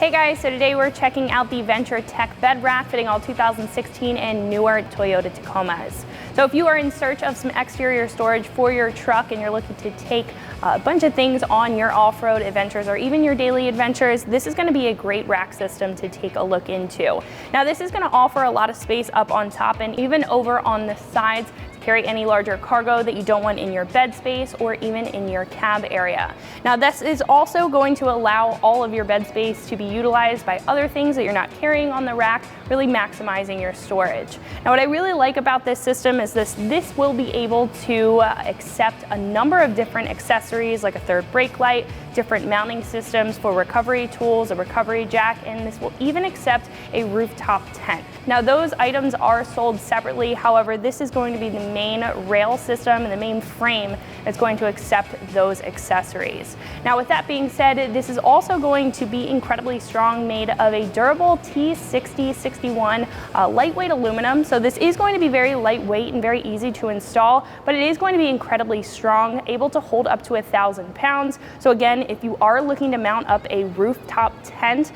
Hey guys, so today we're checking out the Venture Tech bed rack fitting all 2016 and newer Toyota Tacomas. So if you are in search of some exterior storage for your truck and you're looking to take a bunch of things on your off-road adventures or even your daily adventures, this is going to be a great rack system to take a look into. Now this is going to offer a lot of space up on top and even over on the sides to carry any larger cargo that you don't want in your bed space or even in your cab area. Now this is also going to allow all of your bed space to be utilized by other things that you're not carrying on the rack, really maximizing your storage. Now what I really like about this system is this will be able to accept a number of different accessories like a third brake light, different mounting systems for recovery tools, a recovery jack, and this will even accept a rooftop tent. Now those items are sold separately, however this is going to be the main rail system and the main frame that's going to accept those accessories. Now with that being said, this is also going to be incredibly strong, made of a durable T6061 lightweight aluminum. So this is going to be very lightweight and very easy to install, but it is going to be incredibly strong, able to hold up to 1,000 pounds. So again, if you are looking to mount up a rooftop tent,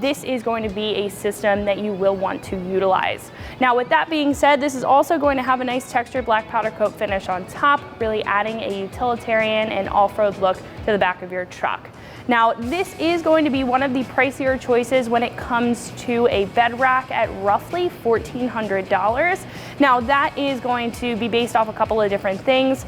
this is going to be a system that you will want to utilize. Now with that being said, this is also going to have a nice textured black powder coat finish on top, really adding a utilitarian and off-road look to the back of your truck. Now this is going to be one of the pricier choices when it comes to a bed rack at roughly $1,400. Now that is going to be based off a couple of different things.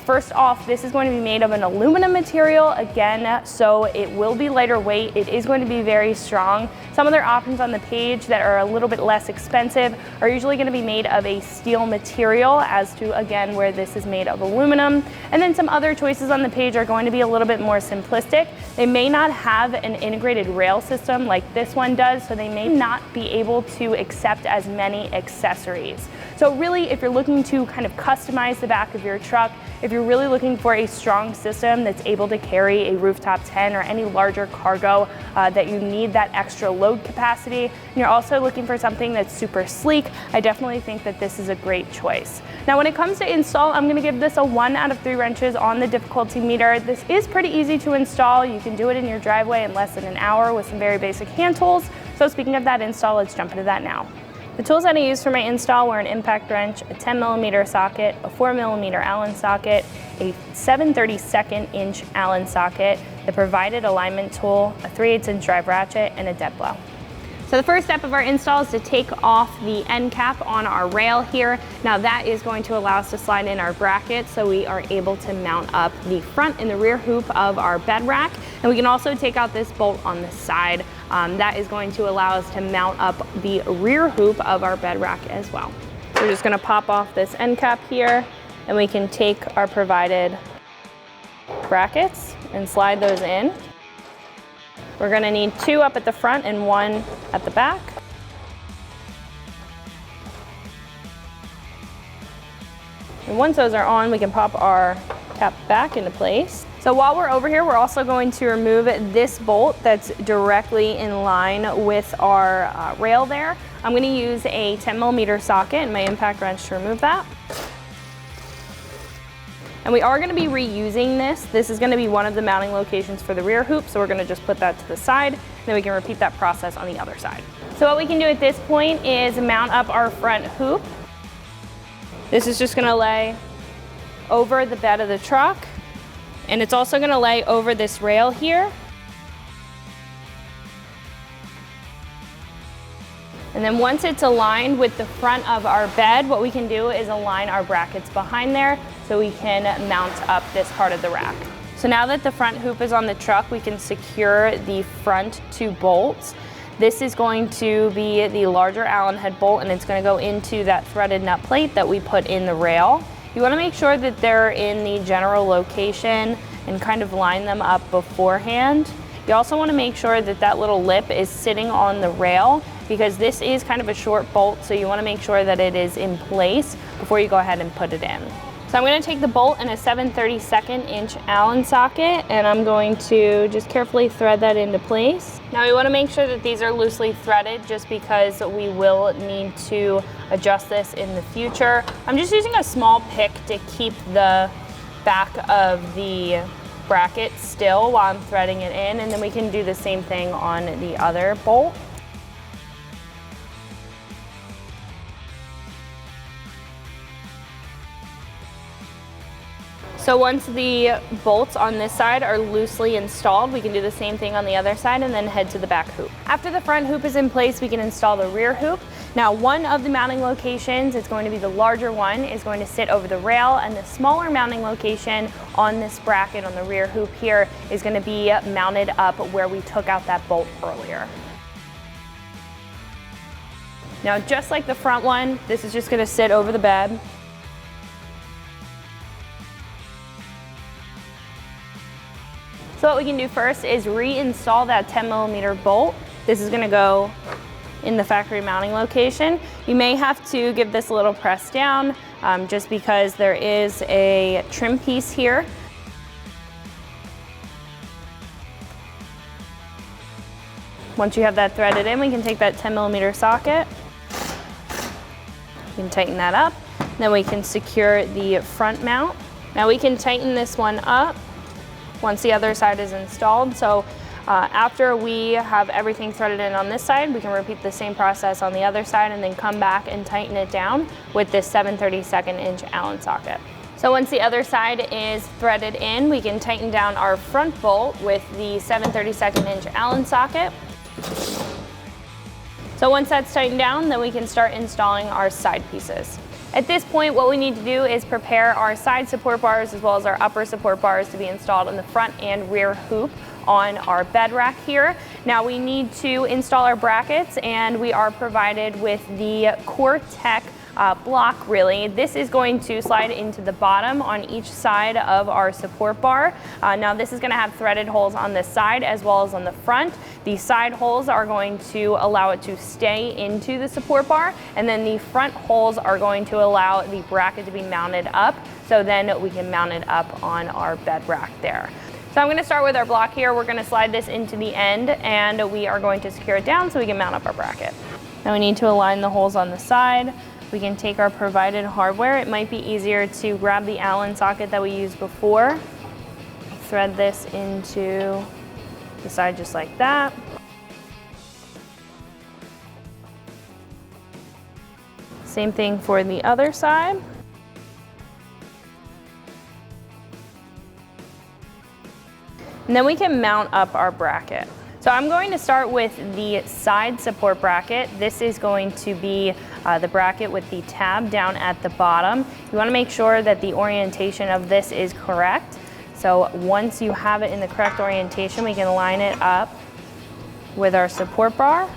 First off, this is going to be made of an aluminum material again, so it will be lighter weight. It is going to be very strong. Some other options on the page that are a little bit less expensive are usually going to be made of a steel material, as to again where this is made of aluminum. And then some other choices on the page are going to be a little bit more simplistic. They may not have an integrated rail system like this one does, so they may not be able to accept as many accessories. So really, if you're looking to kind of customize the back of your truck, if you're really looking for a strong system that's able to carry a rooftop tent or any larger cargo that you need that extra load capacity, and you're also looking for something that's super sleek, I definitely think that this is a great choice. Now when it comes to install, I'm going to give this a 1 out of 3 wrenches on the difficulty meter. This is pretty easy to install. You can do it in your driveway in less than an hour with some very basic hand tools. So speaking of that install, let's jump into that now. The tools that I used for my install were an impact wrench, a 10mm socket, a 4mm Allen socket, a 7/32 inch Allen socket, the provided alignment tool, a 3/8 inch drive ratchet, and a dead blow. So the first step of our install is to take off the end cap on our rail here. Now that is going to allow us to slide in our bracket so we are able to mount up the front and the rear hoop of our bed rack. And we can also take out this bolt on the side. That is going to allow us to mount up the rear hoop of our bed rack as well. So we're just gonna pop off this end cap here and we can take our provided brackets and slide those in. We're going to need 2 up at the front and 1 at the back. And once those are on, we can pop our cap back into place. So while we're over here, we're also going to remove this bolt that's directly in line with our rail there. I'm going to use a 10mm socket and my impact wrench to remove that. And we are going to be reusing this. This is going to be one of the mounting locations for the rear hoop, so we're going to just put that to the side, and then we can repeat that process on the other side. So what we can do at this point is mount up our front hoop. This is just going to lay over the bed of the truck, and it's also going to lay over this rail here. And then once it's aligned with the front of our bed, what we can do is align our brackets behind there so we can mount up this part of the rack. So now that the front hoop is on the truck, we can secure the front 2 bolts. This is going to be the larger Allen head bolt, and it's going to go into that threaded nut plate that we put in the rail. You want to make sure that they're in the general location and kind of line them up beforehand. You also want to make sure that that little lip is sitting on the rail, because this is kind of a short bolt, so you want to make sure that it is in place before you go ahead and put it in. So I'm going to take the bolt in a 7/32 inch Allen socket, and I'm going to just carefully thread that into place. Now we want to make sure that these are loosely threaded, just because we will need to adjust this in the future. I'm just using a small pick to keep the back of the bracket still while I'm threading it in, and then we can do the same thing on the other bolt. So once the bolts on this side are loosely installed, we can do the same thing on the other side and then head to the back hoop. After the front hoop is in place, we can install the rear hoop. Now, one of the mounting locations, it's going to be the larger one, is going to sit over the rail, and the smaller mounting location on this bracket on the rear hoop here is going to be mounted up where we took out that bolt earlier. Now, just like the front one, this is just going to sit over the bed. So what we can do first is reinstall that 10mm bolt. This is going to go in the factory mounting location. You may have to give this a little press down just because there is a trim piece here. Once you have that threaded in, we can take that 10mm socket. You can tighten that up. Then we can secure the front mount. Now we can tighten this one up once the other side is installed. So after we have everything threaded in on this side, we can repeat the same process on the other side and then come back and tighten it down with this 7/32" Allen socket. So once the other side is threaded in, we can tighten down our front bolt with the 7/32" Allen socket. So once that's tightened down, then we can start installing our side pieces. At this point, what we need to do is prepare our side support bars as well as our upper support bars to be installed in the front and rear hoop on our bed rack here. Now we need to install our brackets, and we are provided with the Core-Tech block really. This is going to slide into the bottom on each side of our support bar. Now this is going to have threaded holes on this side as well as on the front. The side holes are going to allow it to stay into the support bar, and then the front holes are going to allow the bracket to be mounted up, so then we can mount it up on our bed rack there. So I'm going to start with our block here. We're going to slide this into the end, and we are going to secure it down so we can mount up our bracket. Now we need to align the holes on the side. We can take our provided hardware. It might be easier to grab the Allen socket that we used before, thread this into the side just like that. Same thing for the other side. And then we can mount up our bracket. So I'm going to start with the side support bracket. This is going to be the bracket with the tab down at the bottom. You want to make sure that the orientation of this is correct. So once you have it in the correct orientation, we can line it up with our support bar.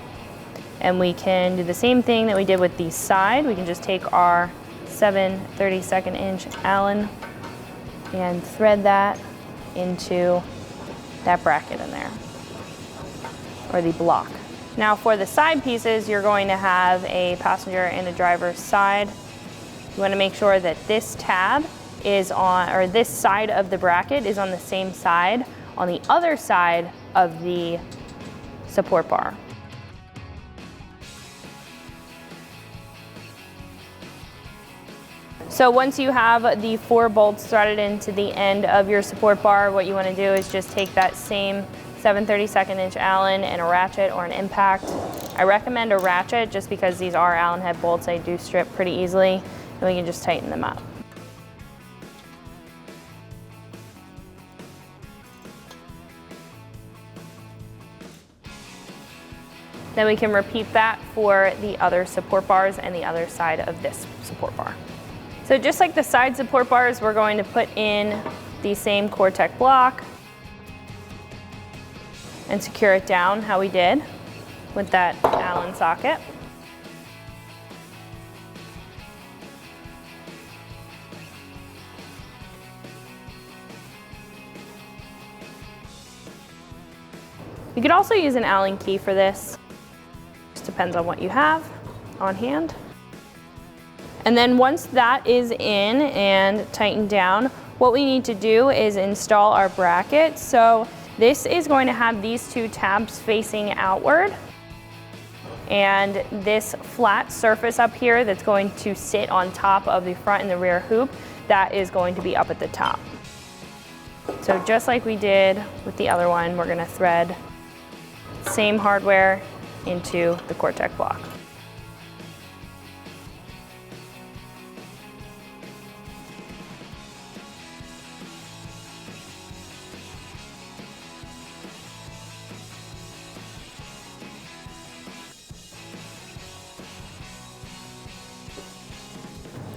And we can do the same thing that we did with the side. We can just take our 7/32" Allen and thread that into that bracket in there, or the block. Now for the side pieces, you're going to have a passenger and a driver's side. You want to make sure that this tab is on, or this side of the bracket is on the same side on the other side of the support bar. So once you have the 4 bolts threaded into the end of your support bar, what you want to do is just take that same 7/32" Allen and a ratchet or an impact. I recommend a ratchet just because these are Allen head bolts. They do strip pretty easily, and we can just tighten them up. Then we can repeat that for the other support bars and the other side of this support bar. So just like the side support bars, we're going to put in the same Core-Tech block and secure it down how we did with that Allen socket. You could also use an Allen key for this. Just depends on what you have on hand. And then once that is in and tightened down, what we need to do is install our bracket. So this is going to have these 2 tabs facing outward, and this flat surface up here that's going to sit on top of the front and the rear hoop, that is going to be up at the top. So just like we did with the other one, we're gonna thread same hardware into the Cortec block.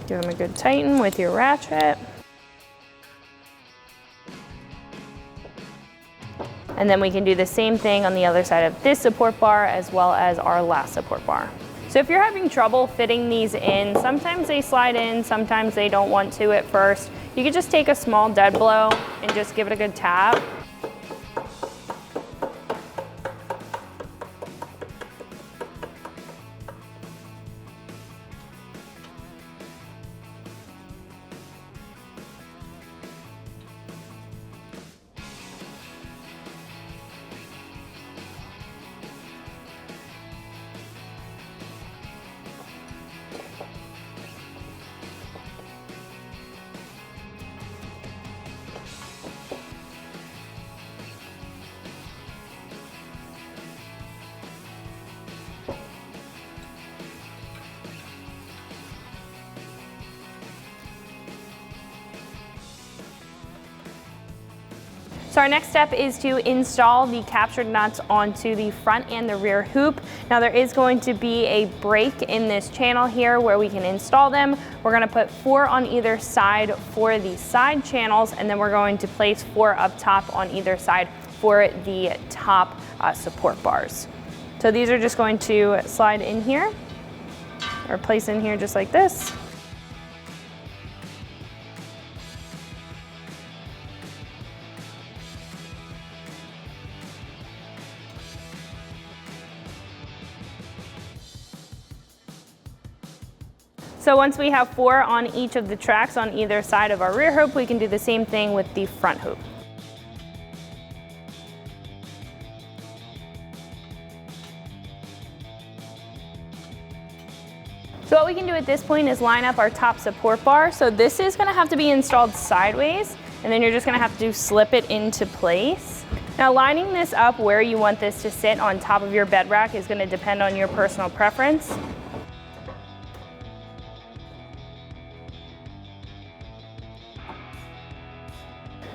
Give them a good tighten with your ratchet. And then we can do the same thing on the other side of this support bar as well as our last support bar. So if you're having trouble fitting these in, sometimes they slide in, sometimes they don't want to at first. You could just take a small dead blow and just give it a good tap. So our next step is to install the captured nuts onto the front and the rear hoop. Now there is going to be a break in this channel here where we can install them. We're gonna put 4 on either side for the side channels, and then we're going to place 4 up top on either side for the top support bars. So these are just going to slide in here, or place in here just like this. So once we have 4 on each of the tracks on either side of our rear hoop, we can do the same thing with the front hoop. So what we can do at this point is line up our top support bar. So this is gonna have to be installed sideways, and then you're just gonna have to slip it into place. Now lining this up where you want this to sit on top of your bed rack is gonna depend on your personal preference.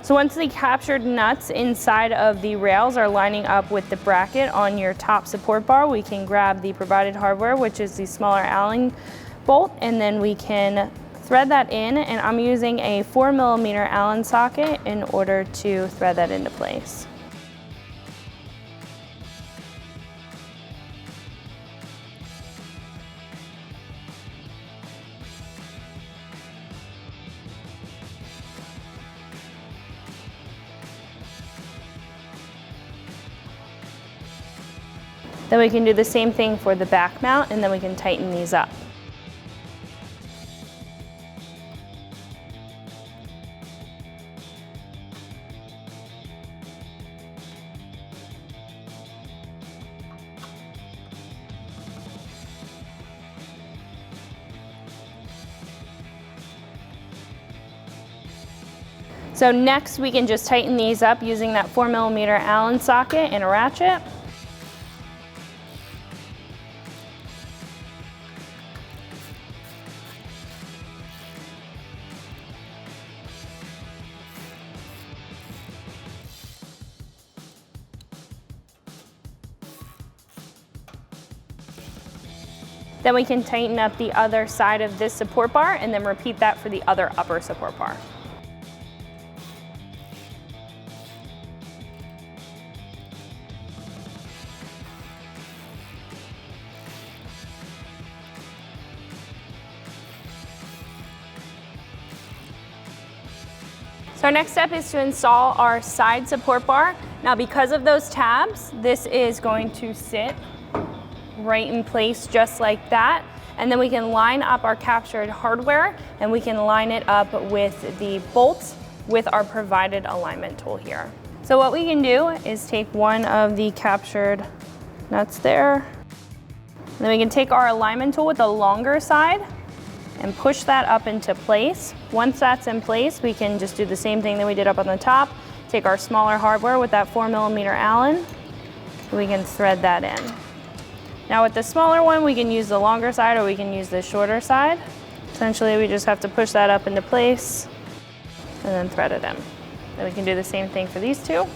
So once the captured nuts inside of the rails are lining up with the bracket on your top support bar, we can grab the provided hardware, which is the smaller Allen bolt, and then we can thread that in, and I'm using a 4mm Allen socket in order to thread that into place. Then we can do the same thing for the back mount, and then we can tighten these up. So next we can just tighten these up using that 4mm Allen socket and a ratchet. Then we can tighten up the other side of this support bar and then repeat that for the other upper support bar. So our next step is to install our side support bar. Now because of those tabs, this is going to sit right in place just like that. And then we can line up our captured hardware and we can line it up with the bolts with our provided alignment tool here. So what we can do is take one of the captured nuts there. And then we can take our alignment tool with the longer side and push that up into place. Once that's in place, we can just do the same thing that we did up on the top. Take our smaller hardware with that 4mm Allen, we can thread that in. Now with the smaller one, we can use the longer side or we can use the shorter side. Essentially, we just have to push that up into place and then thread it in. Then we can do the same thing for these two.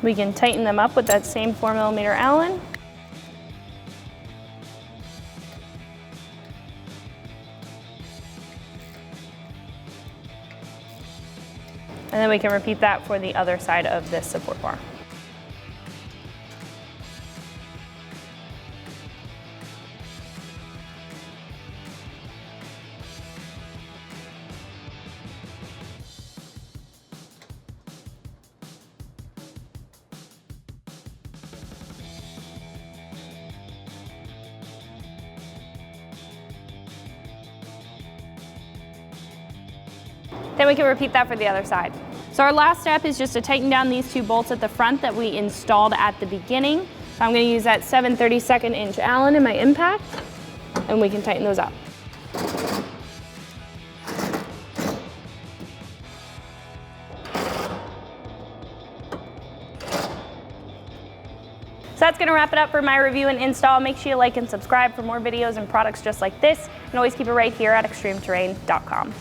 We can tighten them up with that same 4mm Allen. And then we can repeat that for the other side of this support bar. Then we can repeat that for the other side. So our last step is just to tighten down these two bolts at the front that we installed at the beginning. So I'm going to use that 7/32 inch Allen in my impact, and we can tighten those up. So that's going to wrap it up for my review and install. Make sure you like and subscribe for more videos and products just like this, and always keep it right here at extremeterrain.com.